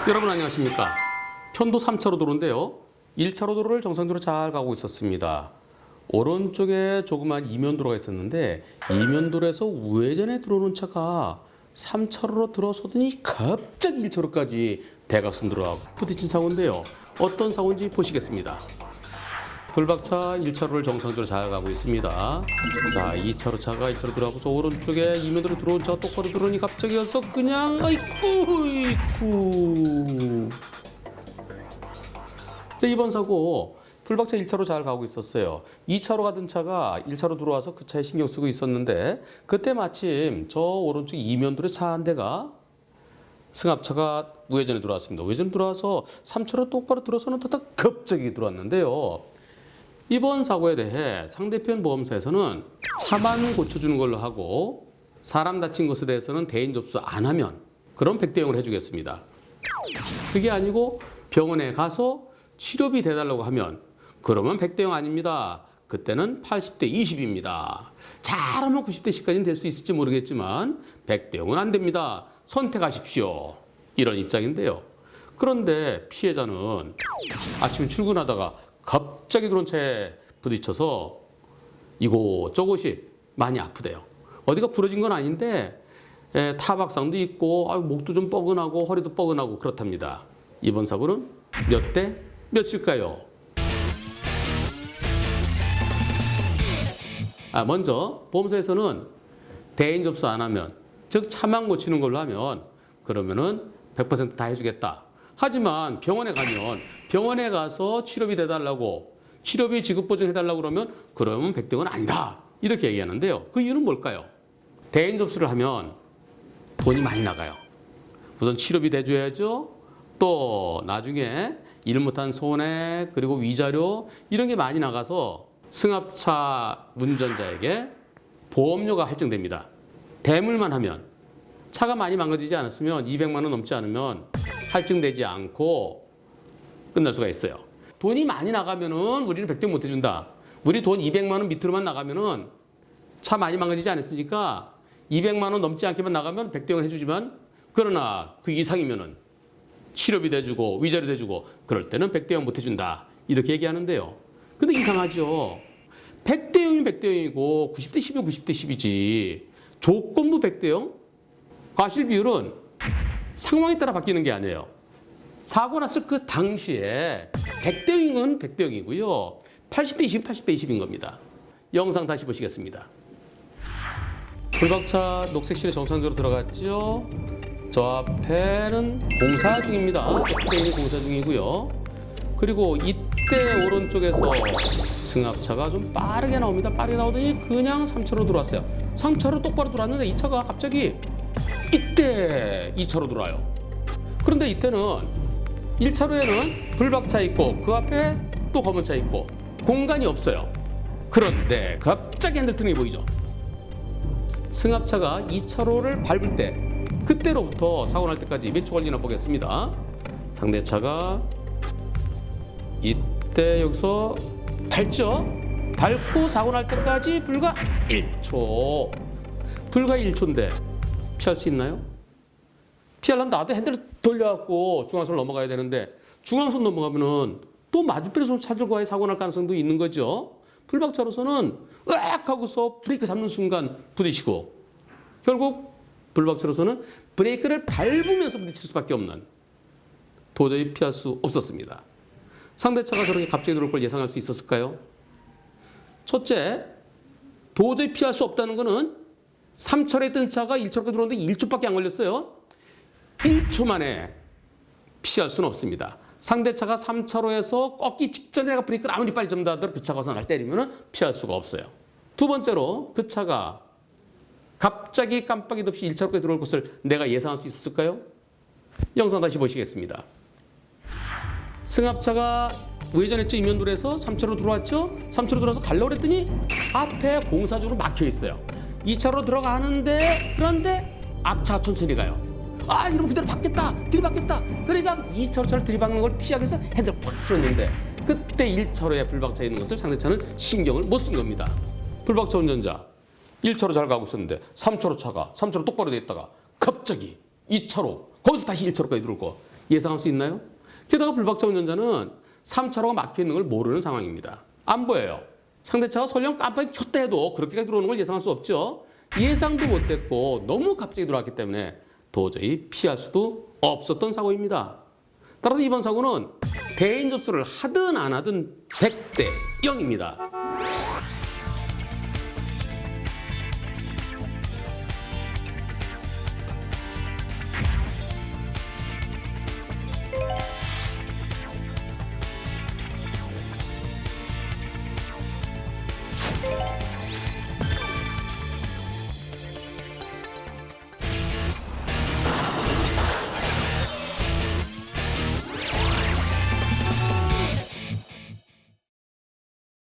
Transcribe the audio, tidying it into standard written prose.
여러분 안녕하십니까? 편도 3차로 도로인데요. 1차로 도로를 정상적으로 잘 가고 있었습니다. 오른쪽에 조그만 이면도로가 있었는데 이면도로에서 우회전에 들어오는 차가 3차로로 들어서더니 갑자기 1차로까지 대각선 들어가고 부딪힌 사고인데요. 어떤 사고인지 보시겠습니다. 불박차 1차로를 정상적으로 잘 가고 있습니다. 자, 2차로 차가 1차로 들어가고 저 오른쪽에 이면도로 들어온 차가 똑바로 들어오니 갑자기 와서 그냥 아이쿠. 네, 이번 사고 불박차 1차로 잘 가고 있었어요. 2차로 가던 차가 1차로 들어와서 그 차에 신경 쓰고 있었는데 그때 마침 저 오른쪽 이면도로 차 한 대가 승합차가 우회전에 들어왔습니다. 우회전에 들어와서 3차로 똑바로 들어서는 tada 갑자기 들어왔는데요. 이번 사고에 대해 상대편 보험사에서는 차만 고쳐주는 걸로 하고 사람 다친 것에 대해서는 대인 접수 안 하면 그런 백대용을 해주겠습니다. 그게 아니고 병원에 가서 치료비 대달라고 하면 그러면 100대용 아닙니다. 그때는 80대 20입니다. 잘하면 90대 10까지는 될 수 있을지 모르겠지만 100대용은 안 됩니다. 선택하십시오. 이런 입장인데요. 그런데 피해자는 아침에 출근하다가 갑자기 들어온 차에 부딪혀서 이곳저곳이 많이 아프대요. 어디가 부러진 건 아닌데 타박상도 있고 목도 좀 뻐근하고 허리도 뻐근하고 그렇답니다. 이번 사고는 몇 대 몇일까요? 먼저 보험사에서는 대인 접수 안 하면, 즉 차만 고치는 걸로 하면 그러면은 100% 다 해주겠다. 하지만 병원에 가면 병원에 가서 치료비 대달라고 치료비 지급 보증해달라고 그러면 100대용은 아니다. 이렇게 얘기하는데요. 그 이유는 뭘까요? 대인 접수를 하면 돈이 많이 나가요. 우선 치료비 대줘야죠. 또 나중에 일 못한 손해 그리고 위자료 이런 게 많이 나가서 승합차 운전자에게 보험료가 할증됩니다. 대물만 하면 차가 많이 망가지지 않았으면 200만 원 넘지 않으면 할증되지 않고 끝날 수가 있어요. 돈이 많이 나가면은 우리는 100대 못 해준다. 우리 돈 200만 원 밑으로만 나가면은 차 많이 망가지지 않았으니까 200만 원 넘지 않게만 나가면 100대용을 해주지만 그러나 그 이상이면은 치료비 대주고 위자료 대주고 그럴 때는 100대용 못 해준다. 이렇게 얘기하는데요. 근데 이상하죠. 100대용이면 100대용이고 90대 10이면 90대 10이지. 조건부 100대용? 과실 비율은 상황에 따라 바뀌는 게 아니에요. 사고 났을 그 당시에 100대용은 100대용이고요. 80대 20은 80대 20인 겁니다. 영상 다시 보시겠습니다. 불박차 녹색실에 정상적으로 들어갔죠. 저 앞에는 공사 중입니다. 스페인이 공사 중이고요. 그리고 이때 오른쪽에서 승합차가 좀 빠르게 나옵니다. 빠르게 나오더니 그냥 3차로 들어왔어요. 3차로 똑바로 들어왔는데 이 차가 갑자기 이때 2차로 들어와요. 그런데 이때는 1차로에는 불박차 있고 그 앞에 또 검은 차 있고 공간이 없어요. 그런데 갑자기 핸들등이 보이죠. 승합차가 2차로를 밟을 때 그때로부터 사고 날 때까지 몇 초 걸리나 보겠습니다. 상대차가 이때 여기서 밟죠. 밟고 사고 날 때까지 불과 1초. 불과 1초인데 피할 수 있나요? 피하려면 나도 핸들을 돌려갖고 중앙선을 넘어가야 되는데 중앙선 넘어가면은 또 맞은편에서 차들과의 사고 날 가능성도 있는 거죠. 불박차로서는 으악 하고서 브레이크 잡는 순간 부딪히고 결국 불박차로서는 브레이크를 밟으면서 부딪힐 수밖에 없는 도저히 피할 수 없었습니다. 상대차가 저렇게 갑자기 들어올 걸 예상할 수 있었을까요? 첫째, 도저히 피할 수 없다는 것은 3차로에 뜬 차가 1차로에 들어오는데 1초밖에 안 걸렸어요. 1초 만에 피할 수는 없습니다. 상대차가 3차로에서 꺾기 직전에 내가 브레이크를 아무리 빨리 잡는다 하더라도 그 차가 와서 날 때리면 피할 수가 없어요. 두 번째로 그 차가 갑자기 깜빡이도 없이 1차로에 들어올 것을 내가 예상할 수 있었을까요? 영상 다시 보시겠습니다. 승합차가 우회전했죠. 이면도로에서 3차로 들어왔죠. 3차로 들어와서 가려고 그랬더니 앞에 공사적으로 막혀 있어요. 2차로 들어가는데 그런데 앞차 천천히 가요. 이러면 그대로 받겠다. 들이받겠다. 그러니까 2차로 차를 들이받는 걸 피하기 위해서 핸들을 확 풀었는데 그때 1차로에 불박차가 있는 것을 상대차는 신경을 못 쓴 겁니다. 불박차 운전자 1차로 잘 가고 있었는데 3차로 차가 3차로 똑바로 돼 있다가 갑자기 2차로 거기서 다시 1차로까지 들어오고 예상할 수 있나요? 게다가 불박차 운전자는 3차로가 막혀 있는 걸 모르는 상황입니다. 안 보여요. 상대차가 설령 깜빡이 켰다 해도 그렇게까지 들어오는 걸 예상할 수 없죠. 예상도 못했고 너무 갑자기 들어왔기 때문에 도저히 피할 수도 없었던 사고입니다. 따라서 이번 사고는 대인 접수를 하든 안 하든 100대 0입니다.